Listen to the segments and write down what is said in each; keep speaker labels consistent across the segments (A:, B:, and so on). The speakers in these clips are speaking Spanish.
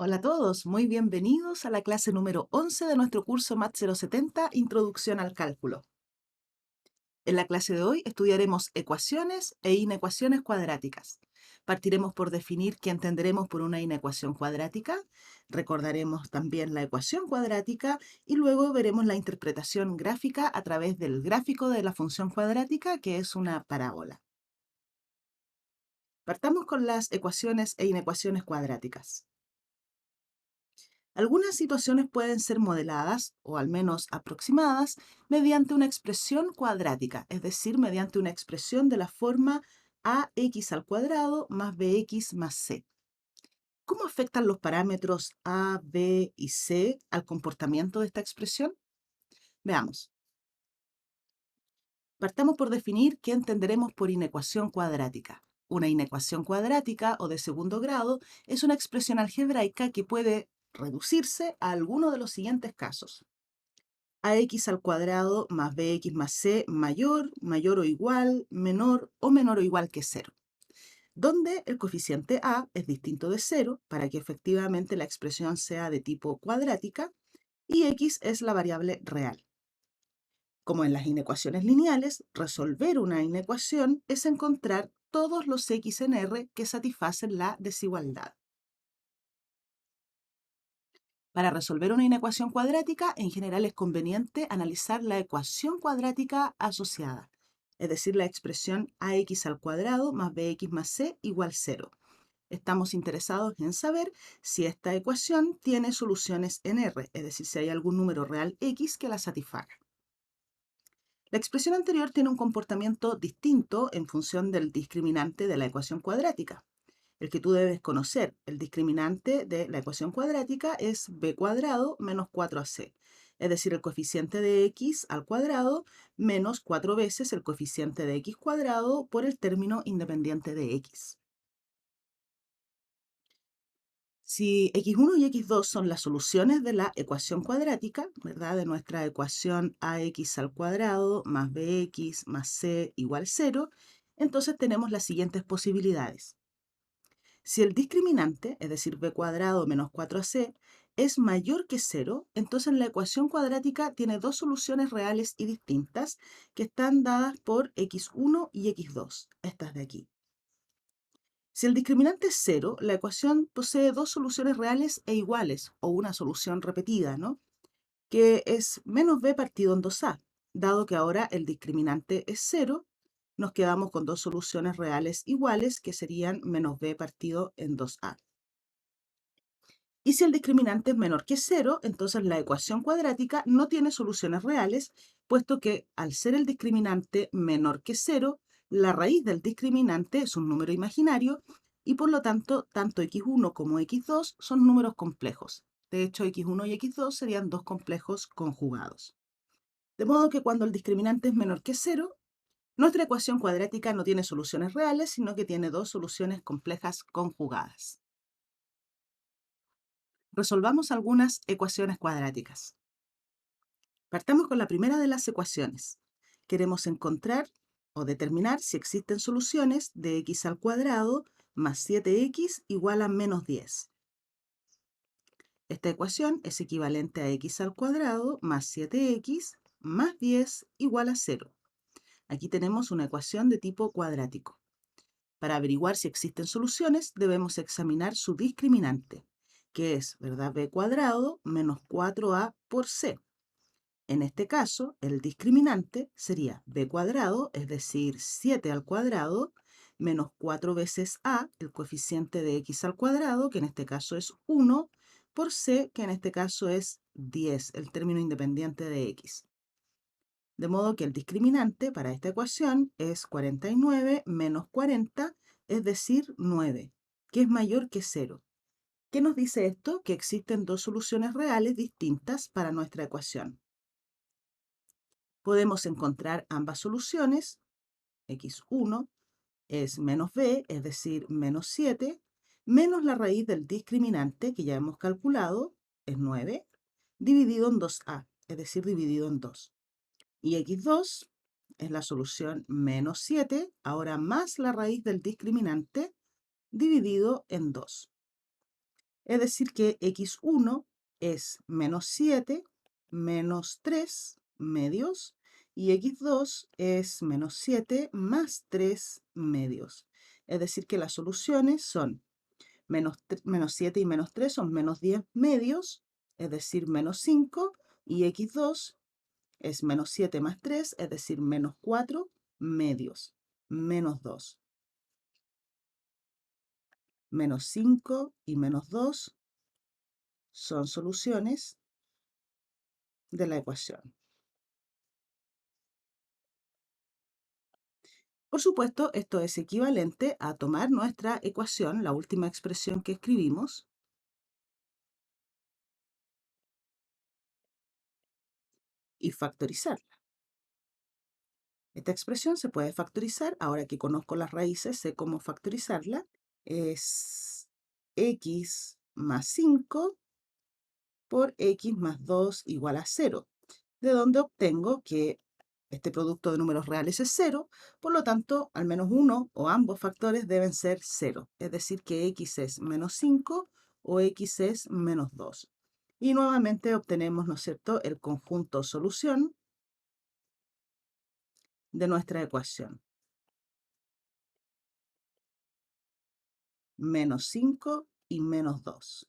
A: Hola a todos, muy bienvenidos a la clase número 11 de nuestro curso MAT 070, Introducción al Cálculo. En la clase de hoy estudiaremos ecuaciones e inecuaciones cuadráticas. Partiremos por definir qué entenderemos por una inecuación cuadrática, recordaremos también la ecuación cuadrática y luego veremos la interpretación gráfica a través del gráfico de la función cuadrática, que es una parábola. Partamos con las ecuaciones e inecuaciones cuadráticas. Algunas situaciones pueden ser modeladas, o al menos aproximadas, mediante una expresión cuadrática, es decir, mediante una expresión de la forma ax al cuadrado más bx más c. ¿Cómo afectan los parámetros a, b y c al comportamiento de esta expresión? Veamos. Partamos por definir qué entenderemos por inecuación cuadrática. Una inecuación cuadrática o de segundo grado es una expresión algebraica que puede reducirse a alguno de los siguientes casos: ax al cuadrado más bx más c mayor, mayor o igual, menor o igual que cero, donde el coeficiente a es distinto de cero para que efectivamente la expresión sea de tipo cuadrática y x es la variable real. Como en las inecuaciones lineales, resolver una inecuación es encontrar todos los x en R que satisfacen la desigualdad. Para resolver una inecuación cuadrática, en general es conveniente analizar la ecuación cuadrática asociada, es decir, la expresión ax al cuadrado más bx más c igual 0. Estamos interesados en saber si esta ecuación tiene soluciones en R, es decir, si hay algún número real x que la satisfaga. La expresión anterior tiene un comportamiento distinto en función del discriminante de la ecuación cuadrática. El que tú debes conocer, el discriminante de la ecuación cuadrática es b cuadrado menos 4ac, es decir, el coeficiente de x al cuadrado menos 4 veces el coeficiente de x cuadrado por el término independiente de x. Si x1 y x2 son las soluciones de la ecuación cuadrática, ¿verdad? De nuestra ecuación ax al cuadrado más bx más c igual 0, entonces tenemos las siguientes posibilidades. Si el discriminante, es decir, b cuadrado menos 4ac, es mayor que 0, entonces la ecuación cuadrática tiene dos soluciones reales y distintas que están dadas por x1 y x2, estas de aquí. Si el discriminante es 0, la ecuación posee dos soluciones reales e iguales, o una solución repetida, ¿no? Que es menos b partido en 2a. Dado que ahora el discriminante es 0, nos quedamos con dos soluciones reales iguales, que serían menos b partido en 2a. Y si el discriminante es menor que 0, entonces la ecuación cuadrática no tiene soluciones reales, puesto que al ser el discriminante menor que 0, la raíz del discriminante es un número imaginario y por lo tanto, tanto x1 como x2 son números complejos. De hecho, x1 y x2 serían dos complejos conjugados. De modo que cuando el discriminante es menor que 0, nuestra ecuación cuadrática no tiene soluciones reales, sino que tiene dos soluciones complejas conjugadas. Resolvamos algunas ecuaciones cuadráticas. Partamos con la primera de las ecuaciones. Queremos encontrar o determinar si existen soluciones de x al cuadrado más 7x igual a menos 10. Esta ecuación es equivalente a x al cuadrado más 7x más 10 igual a 0. Aquí tenemos una ecuación de tipo cuadrático. Para averiguar si existen soluciones, debemos examinar su discriminante, que es, ¿verdad?, b cuadrado menos 4a por c. En este caso, el discriminante sería b cuadrado, es decir, 7 al cuadrado, menos 4 veces a, el coeficiente de x al cuadrado, que en este caso es 1, por c, que en este caso es 10, el término independiente de x. De modo que el discriminante para esta ecuación es 49 menos 40, es decir, 9, que es mayor que 0. ¿Qué nos dice esto? Que existen dos soluciones reales distintas para nuestra ecuación. Podemos encontrar ambas soluciones. x1 es menos b, es decir, menos 7, menos la raíz del discriminante, que ya hemos calculado, es 9, dividido en 2a, es decir, dividido en 2. Y x2 es la solución menos 7, ahora más la raíz del discriminante, dividido en 2. Es decir que x1 es menos 7 menos 3 medios y x2 es menos 7 más 3 medios. Es decir que las soluciones son menos 7 y menos 3 son menos 10 medios, es decir, menos 5, y x2 es menos 7 más 3, es decir, menos 4 medios, menos 2. Menos 5 y menos 2 son soluciones de la ecuación. Por supuesto, esto es equivalente a tomar nuestra ecuación, la última expresión que escribimos, y factorizarla. Esta expresión se puede factorizar, ahora que conozco las raíces, sé cómo factorizarla. Es x más 5 por x más 2 igual a 0, de donde obtengo que este producto de números reales es 0, por lo tanto, al menos uno o ambos factores deben ser 0, es decir, que x es menos 5 o x es menos 2. Y nuevamente obtenemos, ¿no es cierto?, el conjunto solución de nuestra ecuación. Menos 5 y menos 2.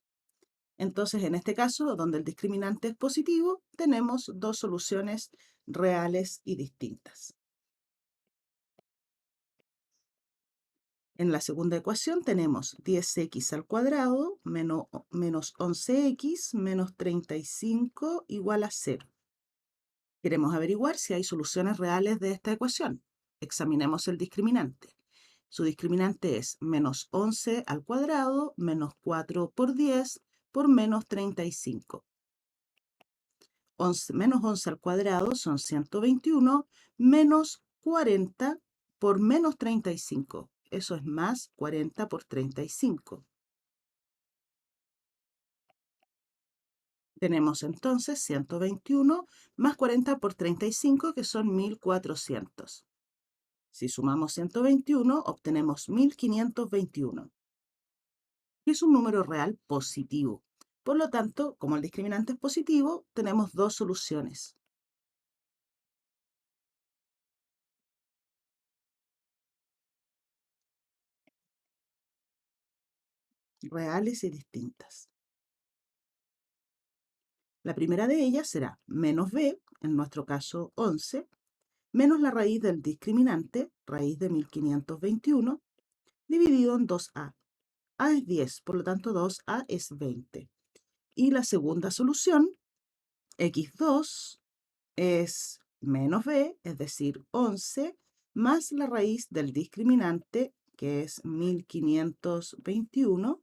A: Entonces, en este caso, donde el discriminante es positivo, tenemos dos soluciones reales y distintas. En la segunda ecuación tenemos 10x al cuadrado menos 11x menos 35 igual a 0. Queremos averiguar si hay soluciones reales de esta ecuación. Examinemos el discriminante. Su discriminante es menos 11 al cuadrado menos 4 por 10 por menos 35. Menos 11 al cuadrado son 121 menos 40 por menos 35. Eso es más 40 por 35. Tenemos entonces 121 más 40 por 35, que son 1400. Si sumamos 121, obtenemos 1521. Y es un número real positivo. Por lo tanto, como el discriminante es positivo, tenemos dos soluciones. Reales y distintas. La primera de ellas será menos b, en nuestro caso 11, menos la raíz del discriminante, raíz de 1521, dividido en 2a. A es 10, por lo tanto 2a es 20. Y la segunda solución, x2, es menos b, es decir, 11, más la raíz del discriminante, que es 1521,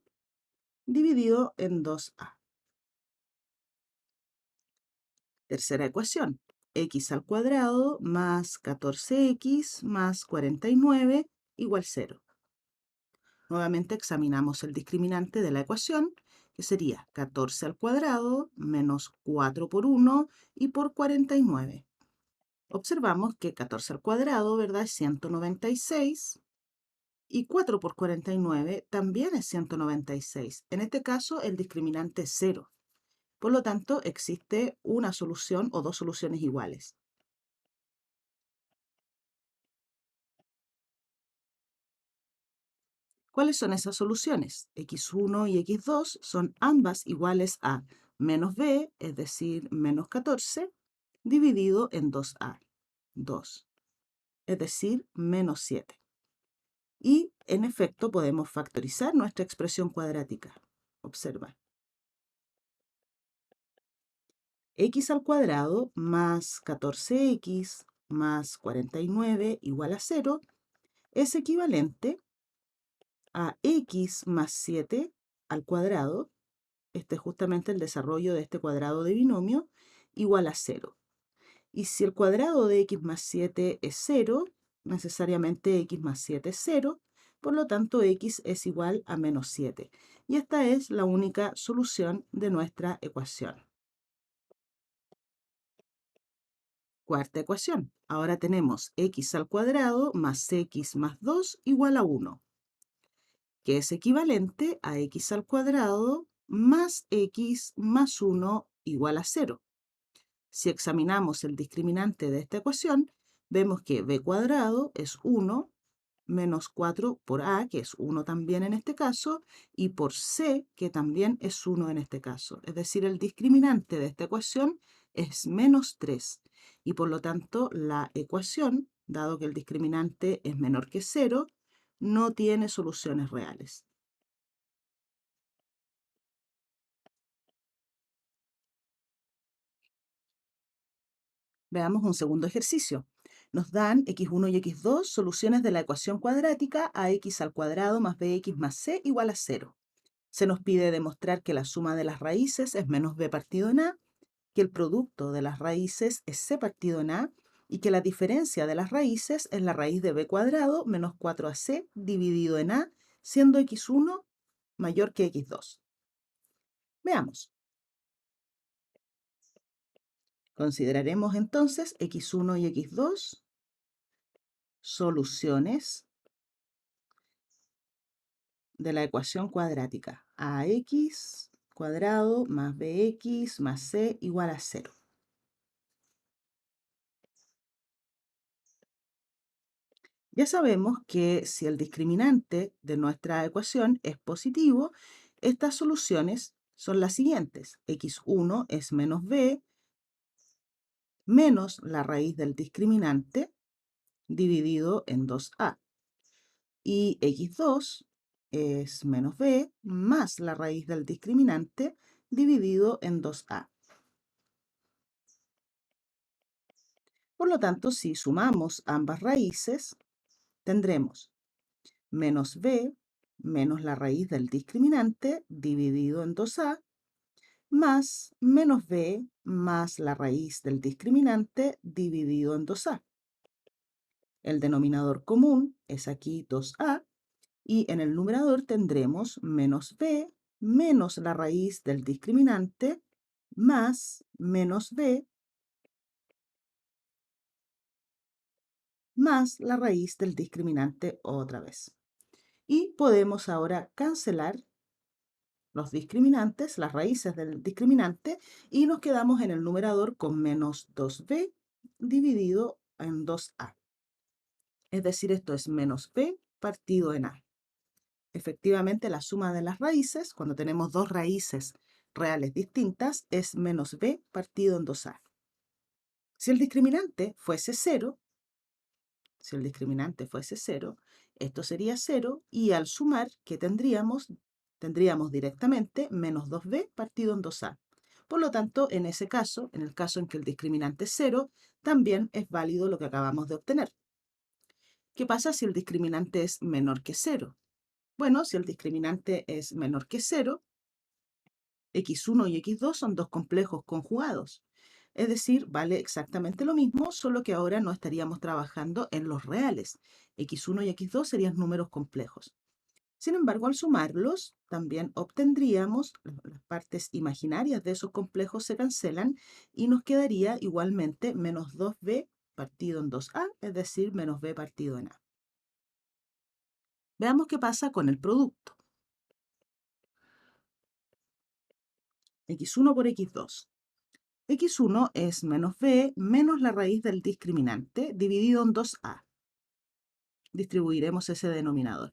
A: dividido en 2a. Tercera ecuación, x al cuadrado más 14x más 49 igual 0. Nuevamente examinamos el discriminante de la ecuación, que sería 14 al cuadrado menos 4 por 1 y por 49. Observamos que 14 al cuadrado, ¿verdad?, es 196 y 4 por 49 también es 196. En este caso, el discriminante es 0. Por lo tanto, existe una solución o dos soluciones iguales. ¿Cuáles son esas soluciones? x1 y x2 son ambas iguales a menos b, es decir, menos 14, dividido en 2a, 2, es decir, menos 7. Y, en efecto, podemos factorizar nuestra expresión cuadrática. Observa. X al cuadrado más 14x más 49 igual a 0 es equivalente a x más 7 al cuadrado, este es justamente el desarrollo de este cuadrado de binomio, igual a 0. Y si el cuadrado de x más 7 es 0, necesariamente x más 7 es 0, por lo tanto x es igual a menos 7. Y esta es la única solución de nuestra ecuación. Cuarta ecuación. Ahora tenemos x al cuadrado más x más 2 igual a 1, que es equivalente a x al cuadrado más x más 1 igual a 0. Si examinamos el discriminante de esta ecuación, vemos que b cuadrado es 1 menos 4 por a, que es 1 también en este caso, y por c, que también es 1 en este caso. Es decir, el discriminante de esta ecuación es menos 3. Y por lo tanto, la ecuación, dado que el discriminante es menor que 0, no tiene soluciones reales. Veamos un segundo ejercicio. Nos dan x1 y x2 soluciones de la ecuación cuadrática ax al cuadrado más bx más c igual a 0. Se nos pide demostrar que la suma de las raíces es menos b partido en a, que el producto de las raíces es c partido en a y que la diferencia de las raíces es la raíz de b cuadrado menos 4ac dividido en a, siendo x1 mayor que x2. Veamos. Consideraremos entonces x1 y x2 soluciones de la ecuación cuadrática ax cuadrado más bx más c igual a 0. Ya sabemos que si el discriminante de nuestra ecuación es positivo, estas soluciones son las siguientes. x1 es menos b menos la raíz del discriminante dividido en 2a. Y x2 es menos b más la raíz del discriminante dividido en 2a. Por lo tanto, si sumamos ambas raíces, tendremos menos b menos la raíz del discriminante dividido en 2a, más menos b más la raíz del discriminante dividido en 2a. El denominador común es aquí 2a, y en el numerador tendremos menos b menos la raíz del discriminante más menos b más la raíz del discriminante otra vez. Y podemos ahora cancelar los discriminantes, las raíces del discriminante, y nos quedamos en el numerador con menos 2b dividido en 2a. Es decir, esto es menos b partido en a. Efectivamente, la suma de las raíces, cuando tenemos dos raíces reales distintas, es menos b partido en 2a. Si el discriminante fuese 0, si el discriminante fuese 0, esto sería 0 y al sumar, ¿qué tendríamos? Tendríamos directamente menos 2b partido en 2a. Por lo tanto, en ese caso, en el caso en que el discriminante es 0, también es válido lo que acabamos de obtener. ¿Qué pasa si el discriminante es menor que 0? Bueno, si el discriminante es menor que 0, x1 y x2 son dos complejos conjugados. Es decir, vale exactamente lo mismo, solo que ahora no estaríamos trabajando en los reales. x1 y x2 serían números complejos. Sin embargo, al sumarlos, también obtendríamos, las partes imaginarias de esos complejos se cancelan y nos quedaría igualmente menos 2b partido en 2a, es decir, menos b partido en a. Veamos qué pasa con el producto. x1 por x2. x1 es menos b menos la raíz del discriminante dividido en 2a. Distribuiremos ese denominador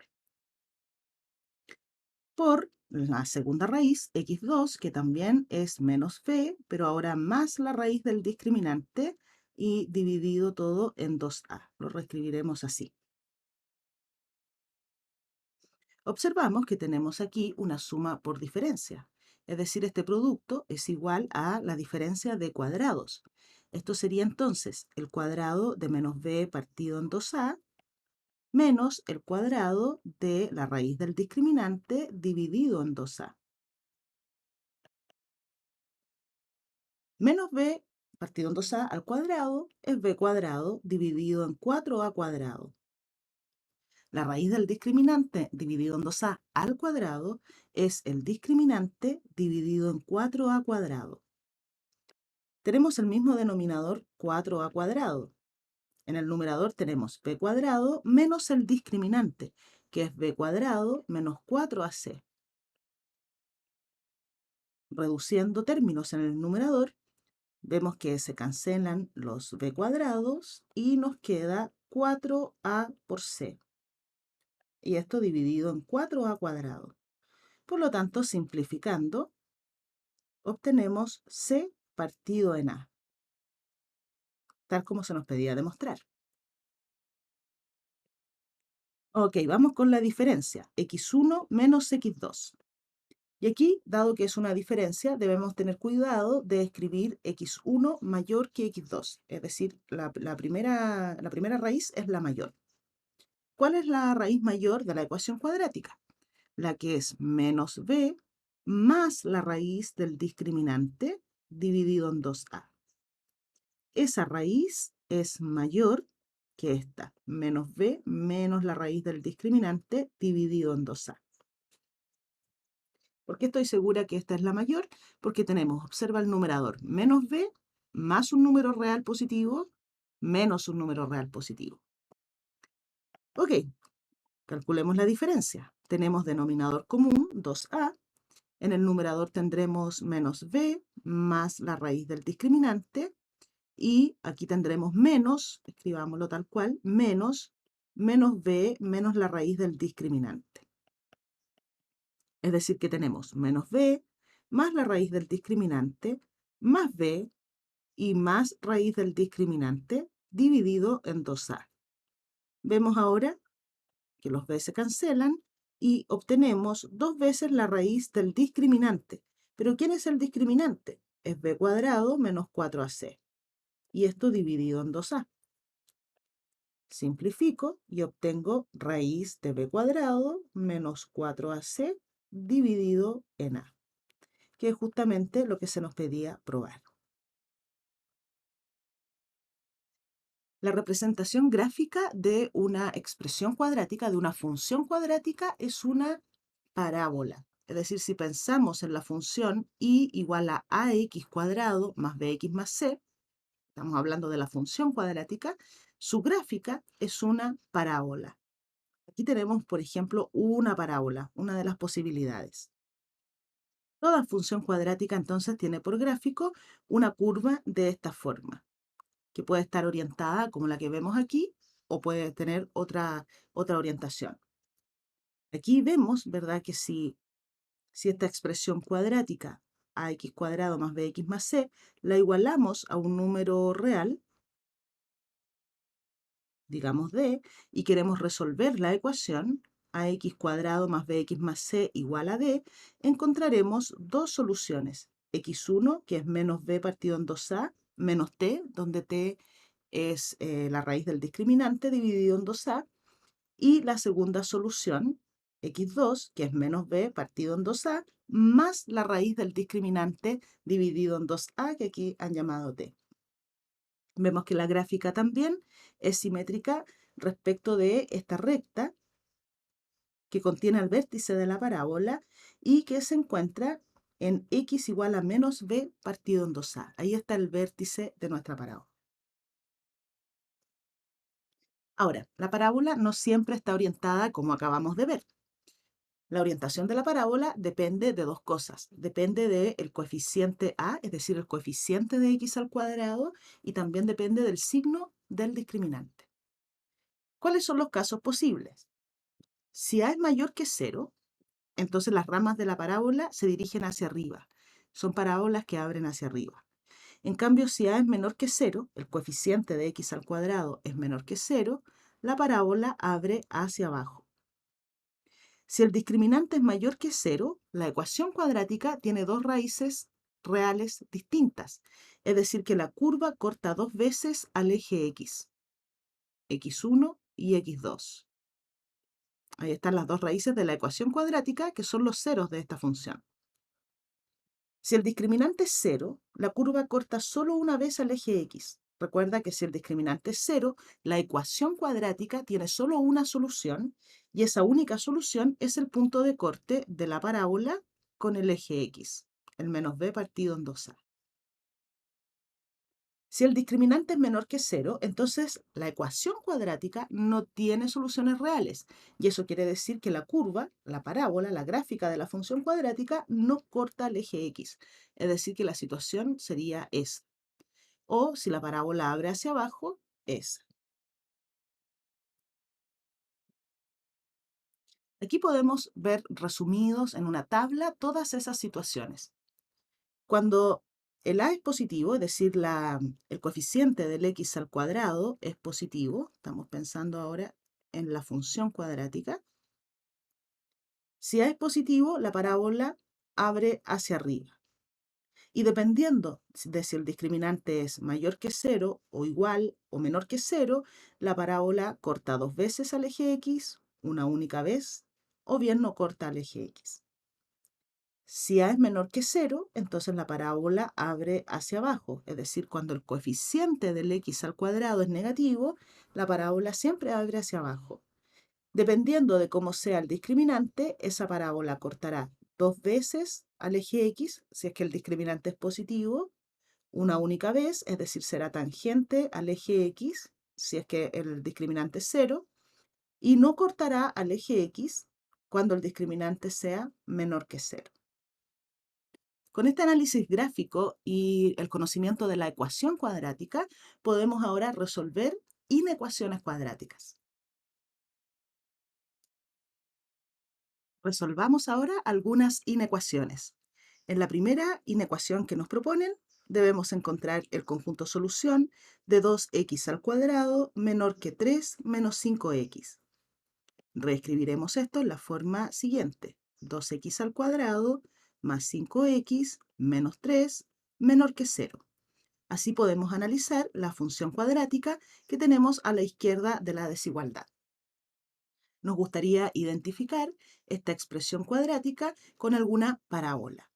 A: por la segunda raíz, x2, que también es menos b, pero ahora más la raíz del discriminante y dividido todo en 2a. Lo reescribiremos así. Observamos que tenemos aquí una suma por diferencia. Es decir, este producto es igual a la diferencia de cuadrados. Esto sería entonces el cuadrado de menos b partido en 2a menos el cuadrado de la raíz del discriminante dividido en 2a. Menos b partido en 2a al cuadrado es b cuadrado dividido en 4a cuadrado. La raíz del discriminante dividido en 2a al cuadrado es el discriminante dividido en 4a cuadrado. Tenemos el mismo denominador 4a cuadrado. En el numerador tenemos b cuadrado menos el discriminante, que es b cuadrado menos 4ac. reduciendo términos en el numerador, vemos que se cancelan los b cuadrados y nos queda 4a por c. Y esto dividido en 4a cuadrado. Por lo tanto, simplificando, obtenemos c partido en a, tal como se nos pedía demostrar. Ok, vamos con la diferencia, x1 menos x2. Y aquí, dado que es una diferencia, debemos tener cuidado de escribir x1 mayor que x2. Es decir, la primera raíz es la mayor. ¿Cuál es la raíz mayor de la ecuación cuadrática? La que es menos b más la raíz del discriminante dividido en 2a. Esa raíz es mayor que esta, menos b menos la raíz del discriminante dividido en 2a. ¿Por qué estoy segura que esta es la mayor? Porque tenemos, observa el numerador, menos b más un número real positivo menos un número real positivo. Ok, calculemos la diferencia. Tenemos denominador común, 2a. En el numerador tendremos menos b más la raíz del discriminante. Y aquí tendremos menos, escribámoslo tal cual, menos b menos la raíz del discriminante. Es decir, que tenemos menos b más la raíz del discriminante más b y más raíz del discriminante dividido en 2a. Vemos ahora que los b se cancelan y obtenemos 2 veces la raíz del discriminante. ¿Pero quién es el discriminante? Es b cuadrado menos 4ac. Y esto dividido en 2a. Simplifico y obtengo raíz de b cuadrado menos 4ac dividido en a, que es justamente lo que se nos pedía probar. La representación gráfica de una expresión cuadrática, de una función cuadrática, es una parábola. Es decir, si pensamos en la función y igual a ax cuadrado más bx más c, estamos hablando de la función cuadrática, su gráfica es una parábola. Aquí tenemos, por ejemplo, una parábola, una de las posibilidades. Toda función cuadrática entonces tiene por gráfico una curva de esta forma, que puede estar orientada como la que vemos aquí o puede tener otra orientación. Aquí vemos, ¿verdad?, que si esta expresión cuadrática ax cuadrado más bx más c la igualamos a un número real, digamos d, y queremos resolver la ecuación ax cuadrado más bx más c igual a d, encontraremos dos soluciones. x1, que es menos b partido en 2a, menos t, donde t es la raíz del discriminante dividido en 2a, y la segunda solución, x2, que es menos b partido en 2a, más la raíz del discriminante dividido en 2a, que aquí han llamado t. Vemos que la gráfica también es simétrica respecto de esta recta que contiene el vértice de la parábola y que se encuentra en x igual a menos b partido en 2a. Ahí está el vértice de nuestra parábola. Ahora, la parábola no siempre está orientada como acabamos de ver. La orientación de la parábola depende de dos cosas. Depende del coeficiente a, es decir, el coeficiente de x al cuadrado, y también depende del signo del discriminante. ¿Cuáles son los casos posibles? Si a es mayor que 0, entonces las ramas de la parábola se dirigen hacia arriba. Son parábolas que abren hacia arriba. En cambio, si a es menor que 0, el coeficiente de x al cuadrado es menor que 0, la parábola abre hacia abajo. Si el discriminante es mayor que 0, la ecuación cuadrática tiene dos raíces reales distintas. Es decir, que la curva corta dos veces al eje x, x1 y x2. Ahí están las dos raíces de la ecuación cuadrática, que son los ceros de esta función. Si el discriminante es 0, la curva corta solo una vez al eje x. Recuerda que si el discriminante es 0, la ecuación cuadrática tiene solo una solución, y esa única solución es el punto de corte de la parábola con el eje x, el menos b partido en 2a. Si el discriminante es menor que cero, entonces la ecuación cuadrática no tiene soluciones reales. Y eso quiere decir que la curva, la parábola, la gráfica de la función cuadrática no corta el eje X. Es decir, que la situación sería esta. O si la parábola abre hacia abajo, esa. Aquí podemos ver resumidos en una tabla todas esas situaciones. Cuando el a es positivo, es decir, el coeficiente del x al cuadrado es positivo, estamos pensando ahora en la función cuadrática. Si a es positivo, la parábola abre hacia arriba. Y dependiendo de si el discriminante es mayor que cero o igual o menor que cero, la parábola corta dos veces al eje x, una única vez, o bien no corta al eje x. Si a es menor que cero, entonces la parábola abre hacia abajo, es decir, cuando el coeficiente del x al cuadrado es negativo, la parábola siempre abre hacia abajo. Dependiendo de cómo sea el discriminante, esa parábola cortará dos veces al eje x, si es que el discriminante es positivo, una única vez, es decir, será tangente al eje x, si es que el discriminante es cero, y no cortará al eje x cuando el discriminante sea menor que cero. Con este análisis gráfico y el conocimiento de la ecuación cuadrática, podemos ahora resolver inecuaciones cuadráticas. Resolvamos ahora algunas inecuaciones. En la primera inecuación que nos proponen, debemos encontrar el conjunto solución de 2x al cuadrado menor que 3 menos 5x. Reescribiremos esto en la forma siguiente. 2x al cuadrado más 5x menos 3 menor que 0. Así podemos analizar la función cuadrática que tenemos a la izquierda de la desigualdad. Nos gustaría identificar esta expresión cuadrática con alguna parábola.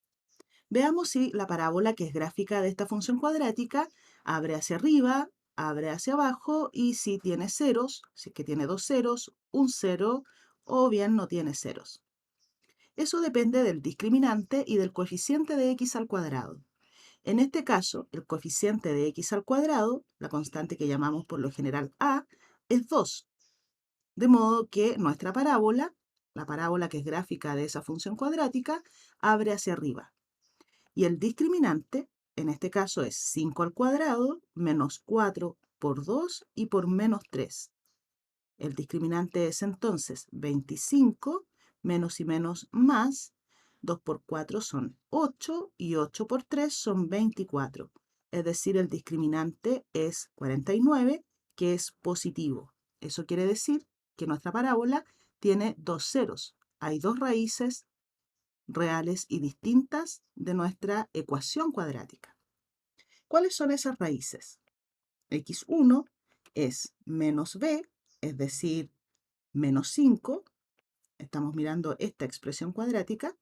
A: Veamos si la parábola que es gráfica de esta función cuadrática abre hacia arriba, abre hacia abajo y si tiene ceros, si es que tiene dos ceros, un cero o bien no tiene ceros. Eso depende del discriminante y del coeficiente de x al cuadrado. En este caso, el coeficiente de x al cuadrado, la constante que llamamos por lo general a, es 2. De modo que nuestra parábola, la parábola que es gráfica de esa función cuadrática, abre hacia arriba. Y el discriminante, en este caso, es 5 al cuadrado menos 4 por 2 y por menos 3. El discriminante es entonces 25, menos y menos más, 2 por 4 son 8 y 8 por 3 son 24. Es decir, el discriminante es 49, que es positivo. Eso quiere decir que nuestra parábola tiene dos ceros. Hay dos raíces reales y distintas de nuestra ecuación cuadrática. ¿Cuáles son esas raíces? X1 es menos b, es decir, menos 5, estamos mirando esta expresión cuadrática,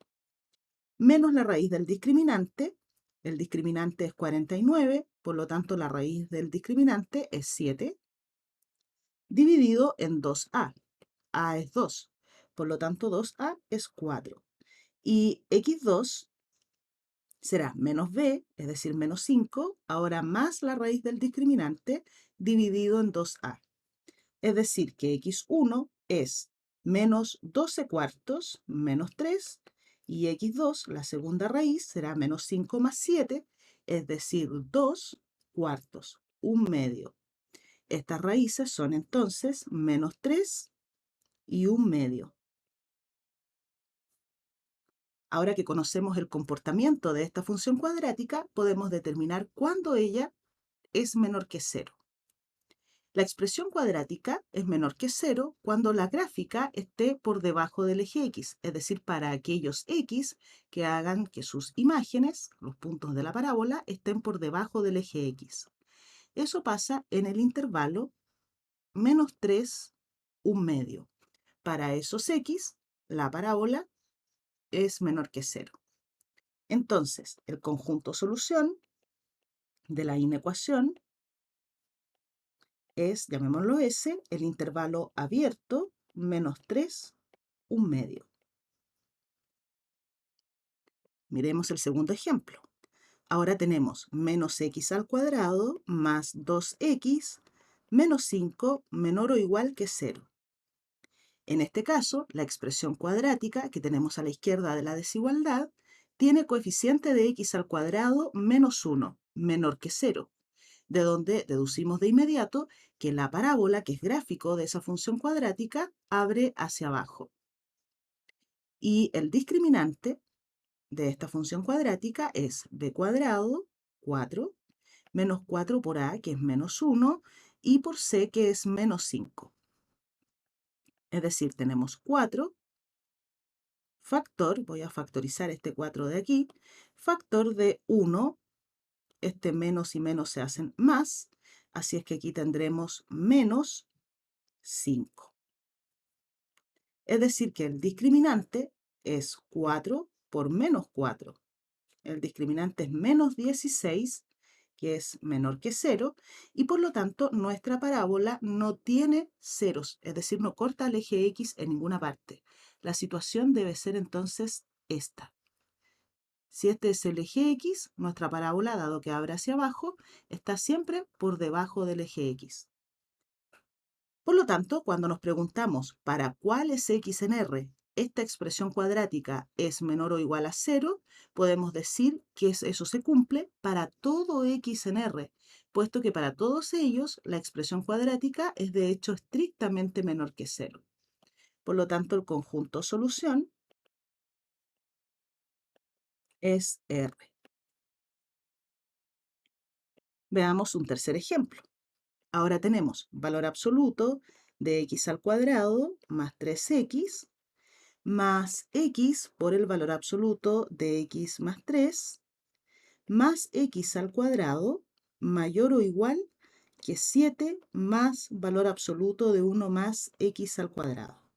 A: menos la raíz del discriminante, el discriminante es 49, por lo tanto la raíz del discriminante es 7, dividido en 2a. A es 2, por lo tanto 2a es 4. Y x2 será menos b, es decir, menos 5, ahora más la raíz del discriminante, dividido en 2a. Es decir, que x1 es menos 12 cuartos menos 3, y x2, la segunda raíz, será menos 5 más 7, es decir, 2 cuartos, un medio. Estas raíces son entonces menos 3 y un medio. Ahora que conocemos el comportamiento de esta función cuadrática, podemos determinar cuándo ella es menor que 0. La expresión cuadrática es menor que 0 cuando la gráfica esté por debajo del eje x, es decir, para aquellos x que hagan que sus imágenes, los puntos de la parábola, estén por debajo del eje x. Eso pasa en el intervalo menos 3, un medio. Para esos x, la parábola es menor que 0. Entonces, el conjunto solución de la inecuación es, llamémoslo S, el intervalo abierto, menos 3, un medio. Miremos el segundo ejemplo. Ahora tenemos menos x al cuadrado más 2x menos 5 menor o igual que 0. En este caso, la expresión cuadrática que tenemos a la izquierda de la desigualdad tiene coeficiente de x al cuadrado menos 1, menor que 0, de donde deducimos de inmediato que la parábola, que es gráfico de esa función cuadrática, abre hacia abajo. Y el discriminante de esta función cuadrática es b cuadrado, 4, menos 4 por a, que es menos 1, y por c, que es menos 5. Es decir, tenemos 4 factor, voy a factorizar este 4 de aquí, factor de 1, este menos y menos se hacen más, así es que aquí tendremos menos 5. Es decir, que el discriminante es 4 por menos 4. El discriminante es menos 16, que es menor que 0, y por lo tanto nuestra parábola no tiene ceros, es decir, no corta el eje X en ninguna parte. La situación debe ser entonces esta. Si este es el eje X, nuestra parábola, dado que abre hacia abajo, está siempre por debajo del eje X. Por lo tanto, cuando nos preguntamos para cuál es X en R, esta expresión cuadrática es menor o igual a 0, podemos decir que eso se cumple para todo X en R, puesto que para todos ellos la expresión cuadrática es de hecho estrictamente menor que 0. Por lo tanto, el conjunto solución es R. Veamos un tercer ejemplo. Ahora tenemos valor absoluto de x al cuadrado más 3x más x por el valor absoluto de x más 3 más x al cuadrado mayor o igual que 7 más valor absoluto de 1 más x al cuadrado.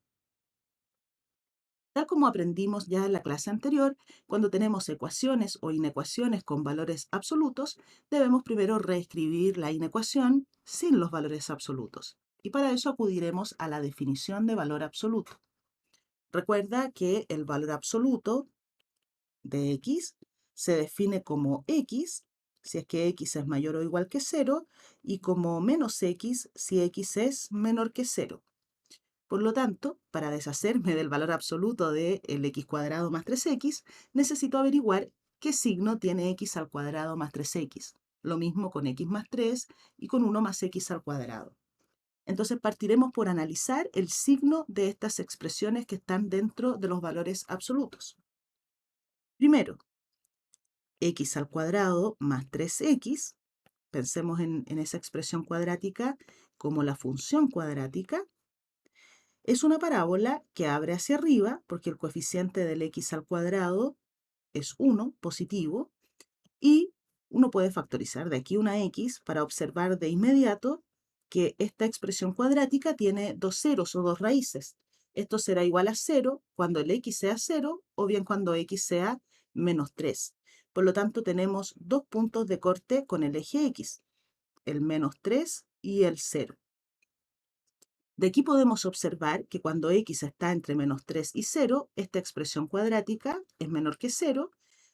A: Tal como aprendimos ya en la clase anterior, cuando tenemos ecuaciones o inecuaciones con valores absolutos, debemos primero reescribir la inecuación sin los valores absolutos. Y para eso acudiremos a la definición de valor absoluto. Recuerda que el valor absoluto de x se define como x, si es que x es mayor o igual que 0, y como menos x si x es menor que 0. Por lo tanto, para deshacerme del valor absoluto de el x cuadrado más 3x, necesito averiguar qué signo tiene x al cuadrado más 3x. Lo mismo con x más 3 y con 1 más x al cuadrado. Entonces partiremos por analizar el signo de estas expresiones que están dentro de los valores absolutos. Primero, x al cuadrado más 3x. Pensemos en esa expresión cuadrática como la función cuadrática. Es una parábola que abre hacia arriba porque el coeficiente del x al cuadrado es 1, positivo, y uno puede factorizar de aquí una x para observar de inmediato que esta expresión cuadrática tiene dos ceros o dos raíces. Esto será igual a 0 cuando el x sea 0 o bien cuando x sea menos 3. Por lo tanto, tenemos dos puntos de corte con el eje x, el menos 3 y el 0. De aquí podemos observar que cuando x está entre menos 3 y 0, esta expresión cuadrática es menor que 0,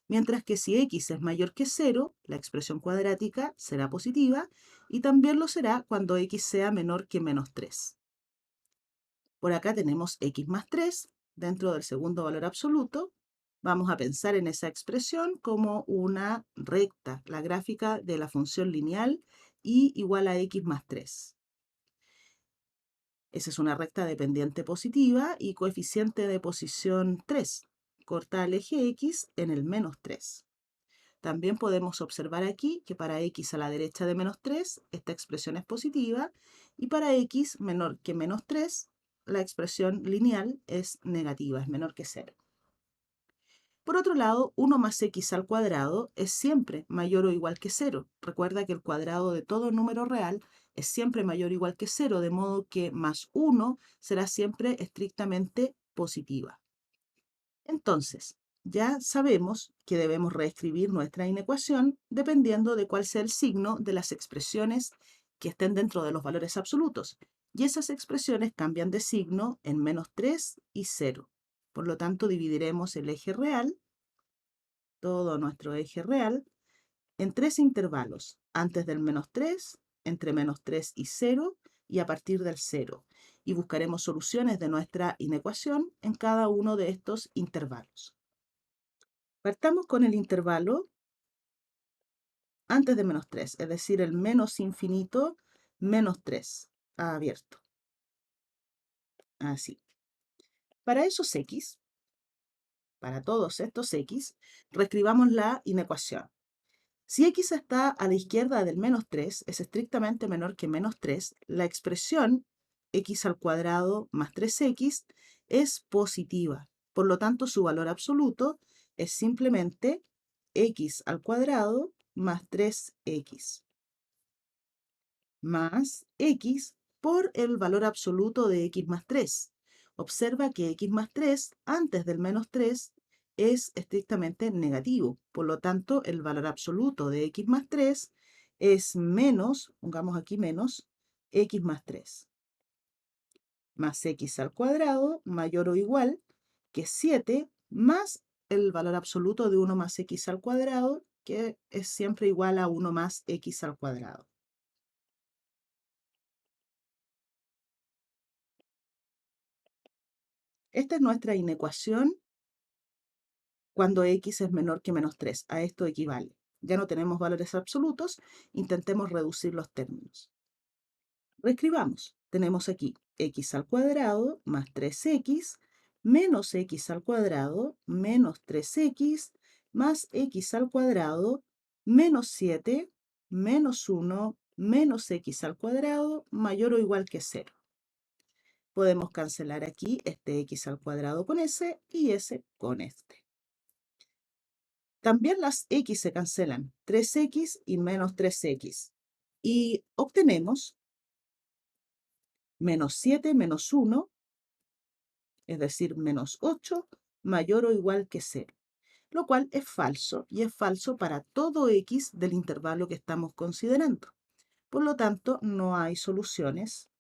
A: mientras que si x es mayor que 0, la expresión cuadrática será positiva y también lo será cuando x sea menor que menos 3. Por acá tenemos x más 3 dentro del segundo valor absoluto. Vamos a pensar en esa expresión como una recta, la gráfica de la función lineal y igual a x más 3. Esa es una recta dependiente positiva y coeficiente de posición 3. Corta el eje x en el menos 3. También podemos observar aquí que para x a la derecha de menos 3, esta expresión es positiva, y para x menor que menos 3, la expresión lineal es negativa, es menor que 0. Por otro lado, 1 más x al cuadrado es siempre mayor o igual que 0. Recuerda que el cuadrado de todo número real es siempre mayor o igual que 0, de modo que más 1 será siempre estrictamente positiva. Entonces, ya sabemos que debemos reescribir nuestra inecuación dependiendo de cuál sea el signo de las expresiones que estén dentro de los valores absolutos. Y esas expresiones cambian de signo en menos 3 y 0. Por lo tanto, dividiremos el eje real, todo nuestro eje real, en tres intervalos, antes del menos 3, entre menos 3 y 0 y a partir del 0. Y buscaremos soluciones de nuestra inecuación en cada uno de estos intervalos. Partamos con el intervalo antes de menos 3, es decir, el menos infinito menos 3, abierto. Así. Para esos x, para todos estos x, reescribamos la inecuación. Si x está a la izquierda del menos 3, es estrictamente menor que menos 3, la expresión x al cuadrado más 3x es positiva. Por lo tanto, su valor absoluto es simplemente x al cuadrado más 3x más x por el valor absoluto de x más 3. Observa que x más 3 antes del menos 3 es estrictamente negativo. Por lo tanto, el valor absoluto de x más 3 es menos, pongamos aquí menos, x más 3. Más x al cuadrado mayor o igual que 7 más el valor absoluto de 1 más x al cuadrado, que es siempre igual a 1 más x al cuadrado. Esta es nuestra inecuación cuando x es menor que menos 3. A esto equivale. Ya no tenemos valores absolutos, intentemos reducir los términos. Reescribamos. Tenemos aquí x al cuadrado más 3x menos x al cuadrado menos 3x más x al cuadrado menos 7 menos 1 menos x al cuadrado mayor o igual que 0. Podemos cancelar aquí este x al cuadrado con s y s con este. También las x se cancelan, 3x y menos 3x. Y obtenemos menos 7 menos 1, es decir, menos 8, mayor o igual que 0. Lo cual es falso, y es falso para todo x del intervalo que estamos considerando. Por lo tanto, no hay soluciones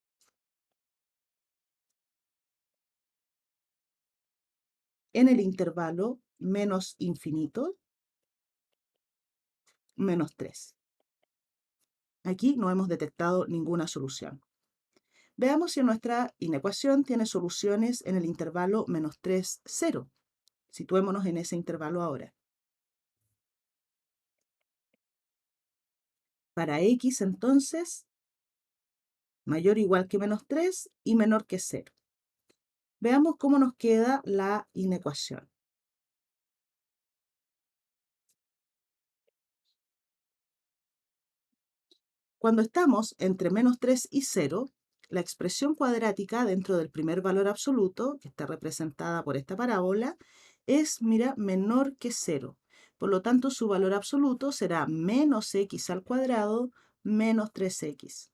A: en el intervalo menos infinito, menos 3. Aquí no hemos detectado ninguna solución. Veamos si nuestra inecuación tiene soluciones en el intervalo menos 3, 0. Situémonos en ese intervalo ahora. Para x, entonces, mayor o igual que menos 3 y menor que 0. Veamos cómo nos queda la inecuación. Cuando estamos entre menos 3 y 0, la expresión cuadrática dentro del primer valor absoluto, que está representada por esta parábola, es, mira, menor que 0. Por lo tanto, su valor absoluto será menos x al cuadrado menos 3x.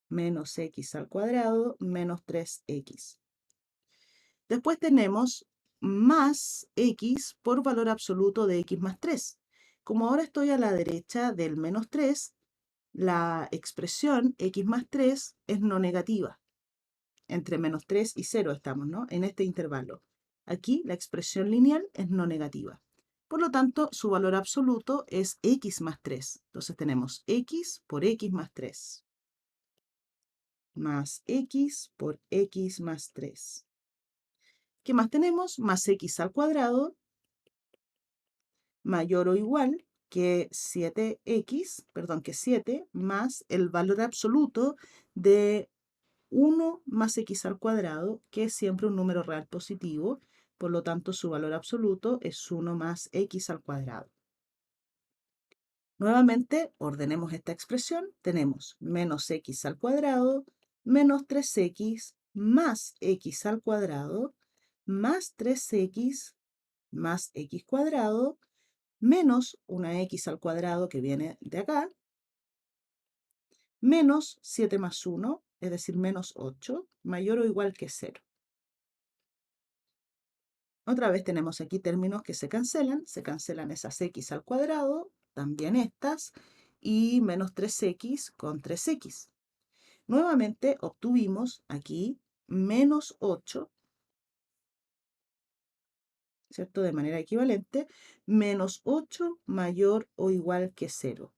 A: Menos x al cuadrado menos 3x. Después tenemos más x por valor absoluto de x más 3. Como ahora estoy a la derecha del menos 3, la expresión x más 3 es no negativa. Entre menos 3 y 0 estamos, ¿no? En este intervalo. Aquí la expresión lineal es no negativa. Por lo tanto, su valor absoluto es x más 3. Entonces tenemos x por x más 3. Más x por x más 3. ¿Qué más tenemos? Más x al cuadrado mayor o igual que 7x, perdón, que 7 más el valor absoluto de 1 más x al cuadrado, que es siempre un número real positivo, por lo tanto su valor absoluto es 1 más x al cuadrado. Nuevamente, ordenemos esta expresión. Tenemos menos x al cuadrado menos 3x más x al cuadrado más 3x más x cuadrado menos una x al cuadrado que viene de acá, menos 7 más 1, es decir, menos 8, mayor o igual que 0. Otra vez tenemos aquí términos que se cancelan esas x al cuadrado, también estas, y menos 3x con 3x. Nuevamente obtuvimos aquí menos 8, ¿cierto? De manera equivalente, menos 8 mayor o igual que 0.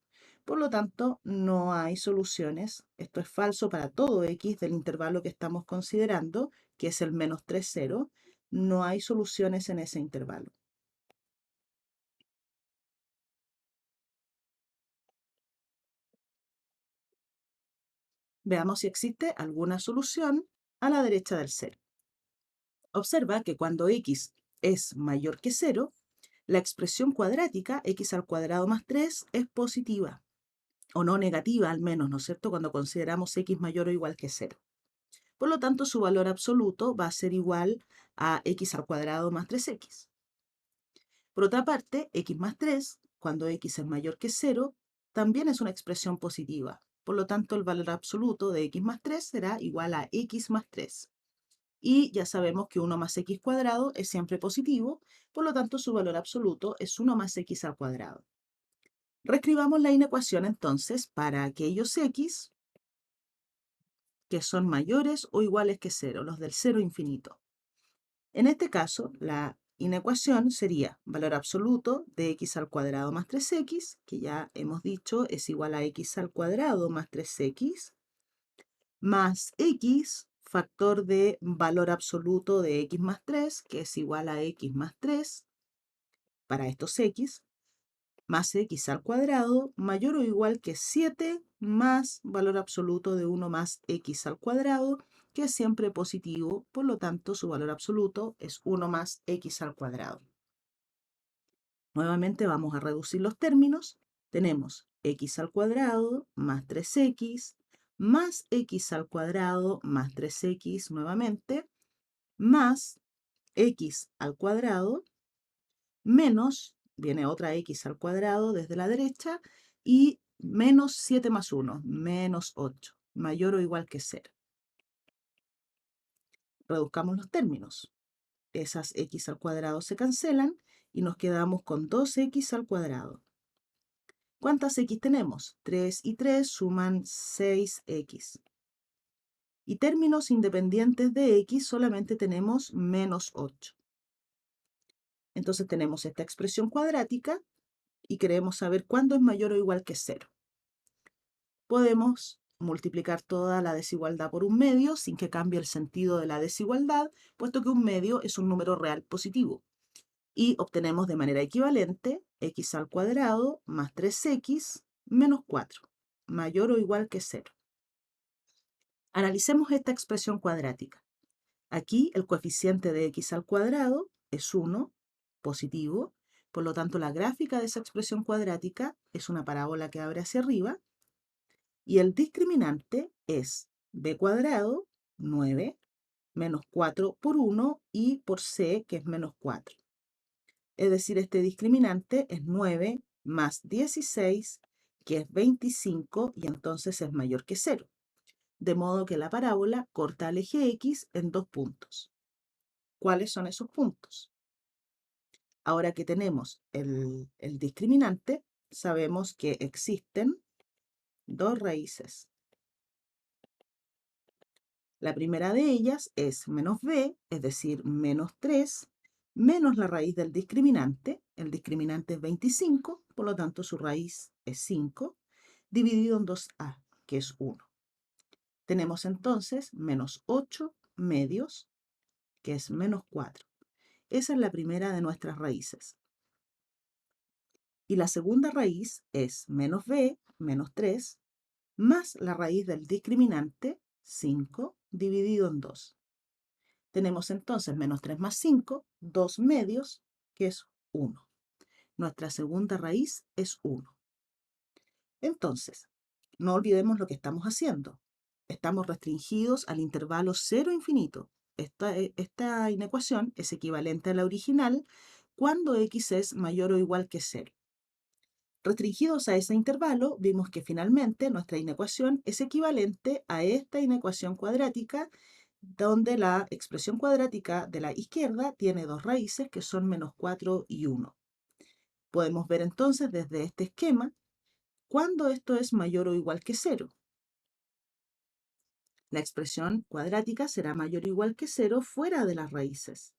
A: Por lo tanto, no hay soluciones. Esto es falso para todo x del intervalo que estamos considerando, que es el menos 3, 0. No hay soluciones en ese intervalo. Veamos si existe alguna solución a la derecha del 0. Observa que cuando x es mayor que 0, la expresión cuadrática x al cuadrado más 3 es positiva, o no negativa al menos, ¿no es cierto?, cuando consideramos x mayor o igual que 0. Por lo tanto, su valor absoluto va a ser igual a x al cuadrado más 3x. Por otra parte, x más 3, cuando x es mayor que 0, también es una expresión positiva. Por lo tanto, el valor absoluto de x más 3 será igual a x más 3. Y ya sabemos que 1 más x cuadrado es siempre positivo, por lo tanto su valor absoluto es 1 más x al cuadrado. Reescribamos la inecuación entonces para aquellos x que son mayores o iguales que 0, los del 0 infinito. En este caso, la inecuación sería valor absoluto de x al cuadrado más 3x, que ya hemos dicho es igual a x al cuadrado más 3x, más x, factor de valor absoluto de x más 3, que es igual a x más 3, para estos x, más x al cuadrado, mayor o igual que 7, más valor absoluto de 1 más x al cuadrado, que es siempre positivo, por lo tanto su valor absoluto es 1 más x al cuadrado. Nuevamente vamos a reducir los términos. Tenemos x al cuadrado más 3x, más x al cuadrado más 3x nuevamente, más x al cuadrado, menos, viene otra x al cuadrado desde la derecha, y menos 7 más 1, menos 8, mayor o igual que 0. Reduzcamos los términos. Esas x al cuadrado se cancelan y nos quedamos con 2x al cuadrado. ¿Cuántas x tenemos? 3 y 3 suman 6x. Y términos independientes de x solamente tenemos menos 8. Entonces tenemos esta expresión cuadrática y queremos saber cuándo es mayor o igual que 0. Podemos multiplicar toda la desigualdad por un medio sin que cambie el sentido de la desigualdad, puesto que un medio es un número real positivo. Y obtenemos de manera equivalente x al cuadrado más 3x menos 4, mayor o igual que 0. Analicemos esta expresión cuadrática. Aquí el coeficiente de x al cuadrado es 1, positivo, por lo tanto la gráfica de esa expresión cuadrática es una parábola que abre hacia arriba, y el discriminante es b cuadrado, 9, menos 4 por 1 y por c, que es menos 4. Es decir, este discriminante es 9 más 16, que es 25, y entonces es mayor que 0. De modo que la parábola corta al eje X en 2 puntos. ¿Cuáles son esos puntos? Ahora que tenemos el discriminante, sabemos que existen dos raíces. La primera de ellas es menos b, es decir, menos 3, menos la raíz del discriminante. El discriminante es 25, por lo tanto su raíz es 5, dividido en 2a, que es 1. Tenemos entonces menos 8 medios, que es menos 4. Esa es la primera de nuestras raíces. Y la segunda raíz es menos b, menos 3, más la raíz del discriminante, 5, dividido en 2. Tenemos entonces menos 3 más 5, 2 medios, que es 1. Nuestra segunda raíz es 1. Entonces, no olvidemos lo que estamos haciendo. Estamos restringidos al intervalo 0 infinito. Esta inecuación es equivalente a la original cuando x es mayor o igual que 0. Restringidos a ese intervalo, vimos que finalmente nuestra inecuación es equivalente a esta inecuación cuadrática, donde la expresión cuadrática de la izquierda tiene dos raíces que son menos 4 y 1. Podemos ver entonces desde este esquema cuándo esto es mayor o igual que 0. La expresión cuadrática será mayor o igual que 0 fuera de las raíces.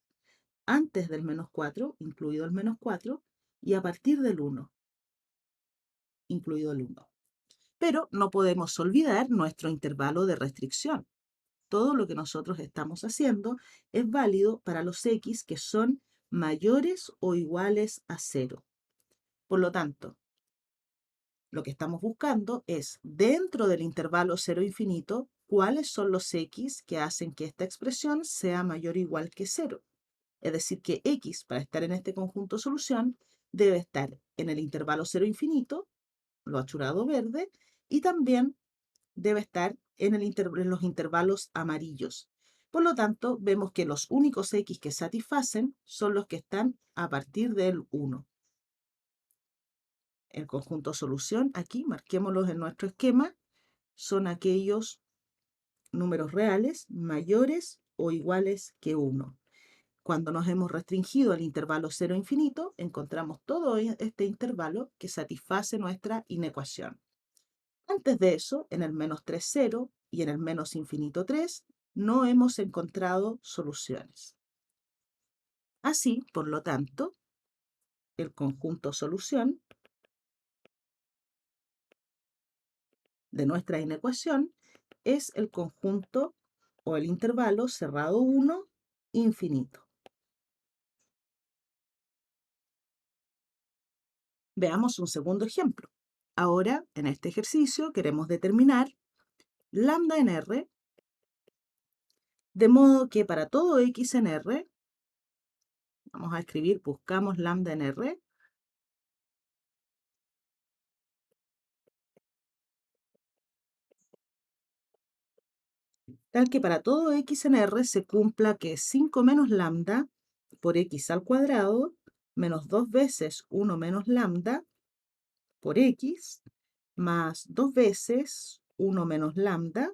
A: antes del menos 4, incluido el menos 4, y a partir del 1, incluido el 1. Pero no podemos olvidar nuestro intervalo de restricción. Todo lo que nosotros estamos haciendo es válido para los x que son mayores o iguales a 0. Por lo tanto, lo que estamos buscando es, dentro del intervalo 0 infinito, cuáles son los x que hacen que esta expresión sea mayor o igual que 0. Es decir, que x, para estar en este conjunto solución, debe estar en el intervalo 0 infinito, lo achurado verde, y también debe estar en los intervalos amarillos. Por lo tanto, vemos que los únicos x que satisfacen son los que están a partir del 1. El conjunto solución, aquí marquémoslos en nuestro esquema, son aquellos números reales mayores o iguales que 1. Cuando nos hemos restringido al intervalo 0 infinito, encontramos todo este intervalo que satisface nuestra inecuación. Antes de eso, en el menos 3, 0 y en el menos infinito 3, no hemos encontrado soluciones. Así, por lo tanto, el conjunto solución de nuestra inecuación es el conjunto o el intervalo cerrado 1 infinito. Veamos un segundo ejemplo. Ahora, en este ejercicio, queremos determinar lambda en R, de modo que para todo x en R, vamos a escribir, buscamos lambda en R, tal que para todo x en R se cumpla que 5 menos lambda por x al cuadrado menos 2 veces 1 menos lambda por x más 2 veces 1 menos lambda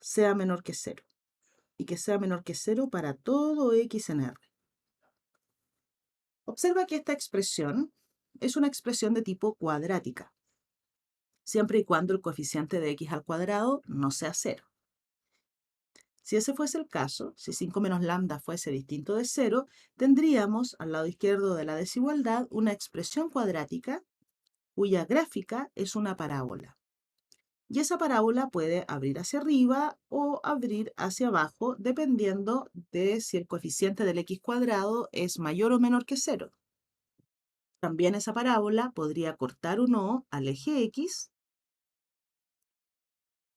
A: sea menor que 0. Y que sea menor que 0 para todo x en R. Observa que esta expresión es una expresión de tipo cuadrática, siempre y cuando el coeficiente de x al cuadrado no sea 0. Si ese fuese el caso, si 5 menos lambda fuese distinto de 0, tendríamos al lado izquierdo de la desigualdad una expresión cuadrática cuya gráfica es una parábola. Y esa parábola puede abrir hacia arriba o abrir hacia abajo, dependiendo de si el coeficiente del x cuadrado es mayor o menor que 0. También esa parábola podría cortar o no al eje x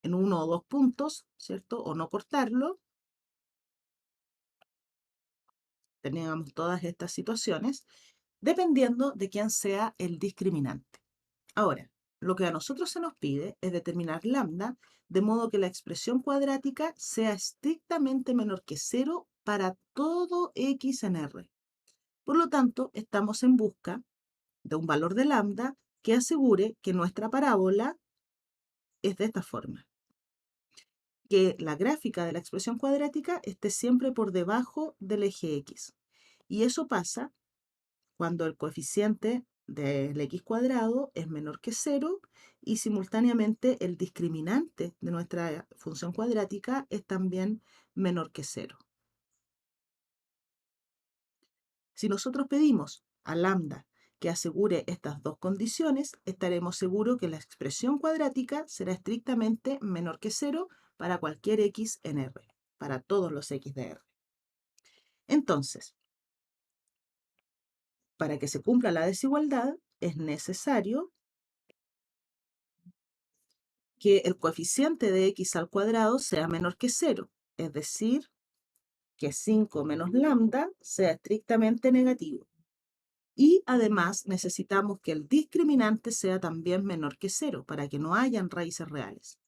A: en uno o dos puntos, ¿cierto? O no cortarlo. Teníamos todas estas situaciones, dependiendo de quién sea el discriminante. Ahora, lo que a nosotros se nos pide es determinar lambda, de modo que la expresión cuadrática sea estrictamente menor que 0 para todo x en R. Por lo tanto, estamos en busca de un valor de lambda que asegure que nuestra parábola es de esta forma, que la gráfica de la expresión cuadrática esté siempre por debajo del eje x. Y eso pasa cuando el coeficiente del x cuadrado es menor que 0 y simultáneamente el discriminante de nuestra función cuadrática es también menor que 0. Si nosotros pedimos a lambda que asegure estas dos condiciones, estaremos seguros que la expresión cuadrática será estrictamente menor que 0 para cualquier x en R, para todos los x de R. Entonces, para que se cumpla la desigualdad, es necesario que el coeficiente de x al cuadrado sea menor que 0, es decir, que 5 menos lambda sea estrictamente negativo. Y además necesitamos que el discriminante sea también menor que 0 para que no hayan raíces reales.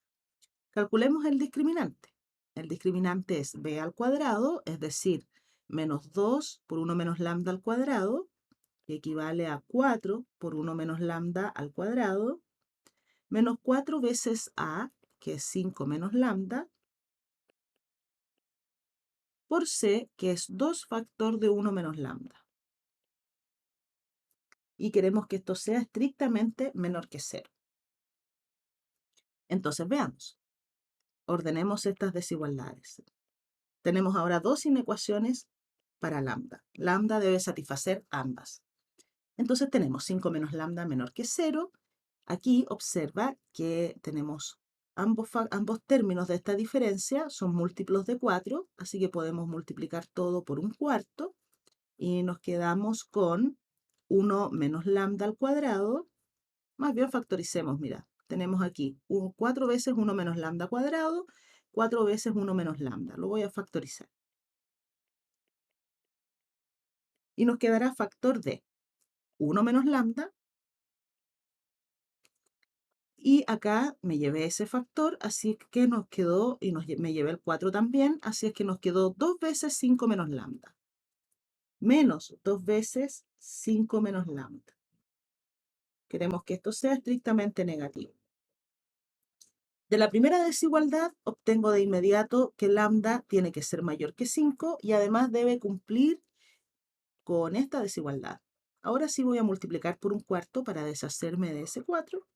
A: Calculemos el discriminante. El discriminante es b al cuadrado, es decir, menos 2 por 1 menos lambda al cuadrado, que equivale a 4 por 1 menos lambda al cuadrado, menos 4 veces a, que es 5 menos lambda, por c, que es 2 factor de 1 menos lambda. Y queremos que esto sea estrictamente menor que 0. Entonces veamos. Ordenemos estas desigualdades. Tenemos ahora dos inecuaciones para lambda. Lambda debe satisfacer ambas. Entonces tenemos 5 menos lambda menor que 0. Aquí observa que tenemos ambos términos de esta diferencia son múltiplos de 4, así que podemos multiplicar todo por un cuarto y nos quedamos con 1 menos lambda al cuadrado. Más bien factoricemos, mira, tenemos aquí 4 veces 1 menos lambda cuadrado, 4 veces 1 menos lambda. Lo voy a factorizar. Y nos quedará factor de 1 menos lambda. Y acá me llevé ese factor, así que nos quedó, y me llevé el 4 también, así es que nos quedó 2 veces 5 menos lambda. Menos 2 veces 5 menos lambda. Queremos que esto sea estrictamente negativo. De la primera desigualdad obtengo de inmediato que lambda tiene que ser mayor que 5 y además debe cumplir con esta desigualdad. Ahora sí voy a multiplicar por un cuarto para deshacerme de ese 4,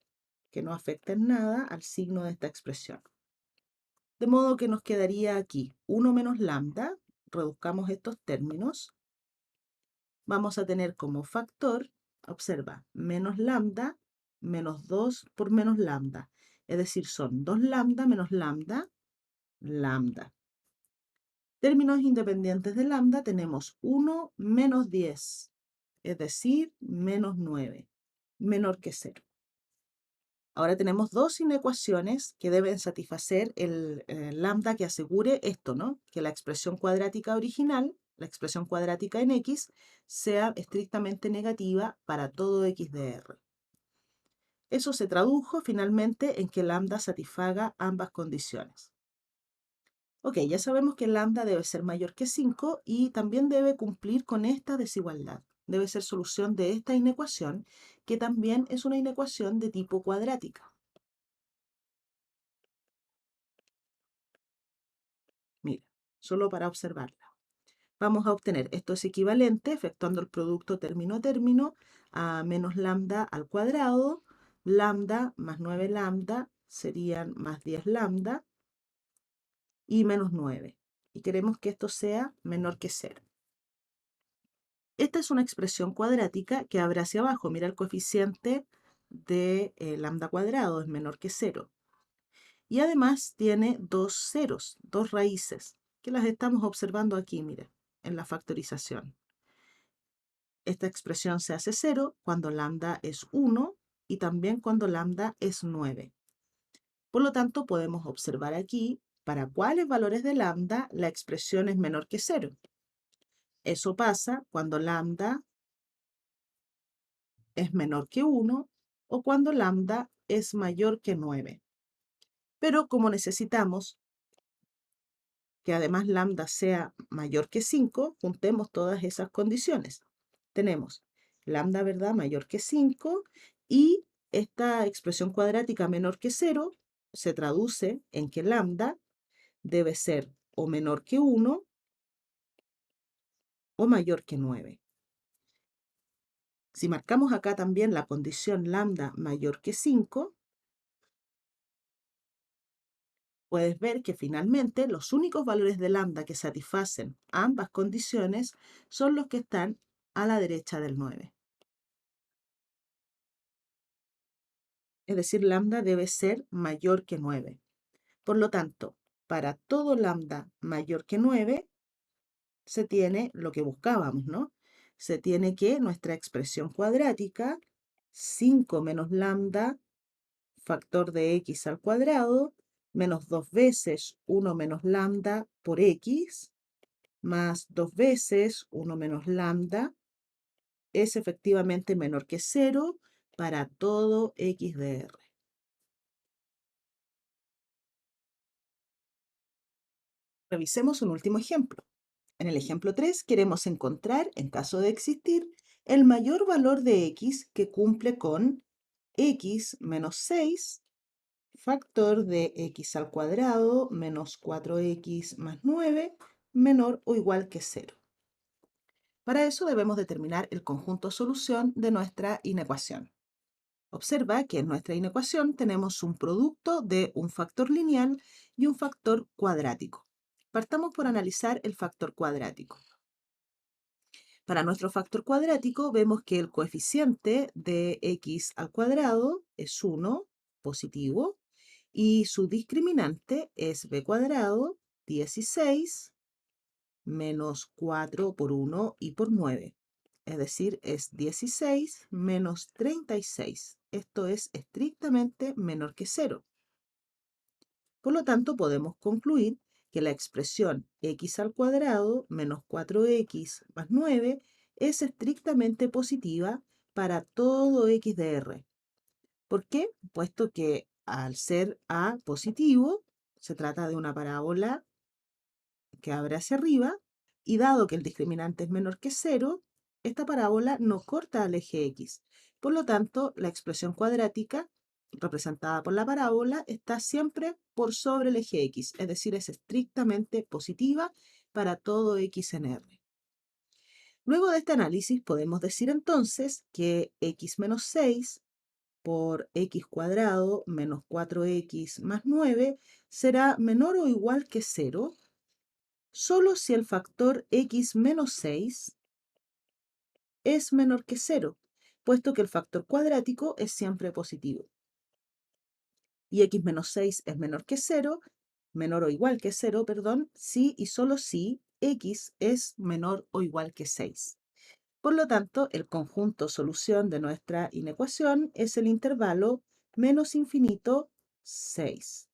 A: que no afecta en nada al signo de esta expresión. De modo que nos quedaría aquí 1 menos lambda, reduzcamos estos términos, vamos a tener como factor, observa, menos lambda menos 2 por menos lambda, es decir, son 2 lambda menos lambda, lambda. Términos independientes de lambda tenemos 1 menos 10, es decir, menos 9, menor que 0. Ahora tenemos dos inecuaciones que deben satisfacer el lambda que asegure esto, ¿no? Que la expresión cuadrática original, la expresión cuadrática en x, sea estrictamente negativa para todo x de r. Eso se tradujo finalmente en que lambda satisfaga ambas condiciones. Ok, ya sabemos que lambda debe ser mayor que 5 y también debe cumplir con esta desigualdad. Debe ser solución de esta inecuación, que también es una inecuación de tipo cuadrática. Mira, solo para observarla. Vamos a obtener, esto es equivalente, efectuando el producto término a término, a menos lambda al cuadrado, lambda más 9 lambda serían más 10 lambda y menos 9. Y queremos que esto sea menor que 0. Esta es una expresión cuadrática que abre hacia abajo. Mira el coeficiente de lambda cuadrado, es menor que 0. Y además tiene dos ceros, dos raíces, que las estamos observando aquí, mira, en la factorización. Esta expresión se hace 0 cuando lambda es 1 y también cuando lambda es 9. Por lo tanto, podemos observar aquí para cuáles valores de lambda la expresión es menor que 0. Eso pasa cuando lambda es menor que 1 o cuando lambda es mayor que 9. Pero como necesitamos que además lambda sea mayor que 5, juntemos todas esas condiciones. Tenemos lambda, ¿verdad?, mayor que 5 y esta expresión cuadrática menor que 0 se traduce en que lambda debe ser o menor que 1 o mayor que 9. Si marcamos acá también la condición lambda mayor que 5, puedes ver que finalmente los únicos valores de lambda que satisfacen ambas condiciones son los que están a la derecha del 9. Es decir, lambda debe ser mayor que 9. Por lo tanto, para todo lambda mayor que 9, se tiene lo que buscábamos, ¿no? Se tiene que nuestra expresión cuadrática, 5 menos lambda, factor de x al cuadrado, menos 2 veces 1 menos lambda por x, más 2 veces 1 menos lambda, es efectivamente menor que 0 para todo x de r. Revisemos un último ejemplo. En el ejemplo 3 queremos encontrar, en caso de existir, el mayor valor de x que cumple con x menos 6, factor de x al cuadrado menos 4x más 9, menor o igual que 0. Para eso debemos determinar el conjunto solución de nuestra inecuación. Observa que en nuestra inecuación tenemos un producto de un factor lineal y un factor cuadrático. Partamos por analizar el factor cuadrático. Para nuestro factor cuadrático vemos que el coeficiente de x al cuadrado es 1, positivo, y su discriminante es b cuadrado, 16, menos 4 por 1 y por 9. Es decir, es 16 menos 36. Esto es estrictamente menor que cero. Por lo tanto, podemos concluir que la expresión x al cuadrado menos 4x más 9 es estrictamente positiva para todo x de R. ¿Por qué? Puesto que al ser a positivo, se trata de una parábola que abre hacia arriba, y dado que el discriminante es menor que cero, esta parábola no corta al eje x. Por lo tanto, la expresión cuadrática representada por la parábola está siempre por sobre el eje x, es decir, es estrictamente positiva para todo x en R. Luego de este análisis podemos decir entonces que x menos 6 por x cuadrado menos 4x más 9 será menor o igual que 0 solo si el factor x menos 6 es menor que 0, puesto que el factor cuadrático es siempre positivo. Y x menos 6 es menor que 0, menor o igual que 0, perdón, si y solo si x es menor o igual que 6. Por lo tanto, el conjunto solución de nuestra inecuación es el intervalo menos infinito 6,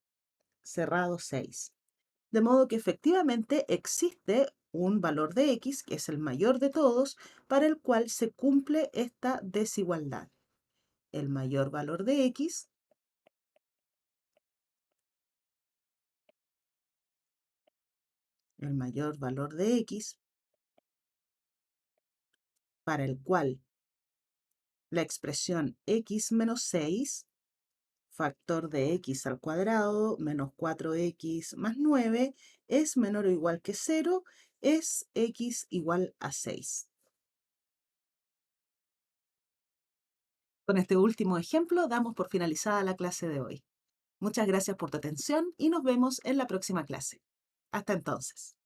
A: cerrado 6. De modo que efectivamente existe un valor de x, que es el mayor de todos, para el cual se cumple esta desigualdad. El mayor valor de x, el mayor valor de x, para el cual la expresión x menos 6, factor de x al cuadrado menos 4x más 9, es menor o igual que 0, es x igual a 6. Con este último ejemplo damos por finalizada la clase de hoy. Muchas gracias por tu atención y nos vemos en la próxima clase. Hasta entonces.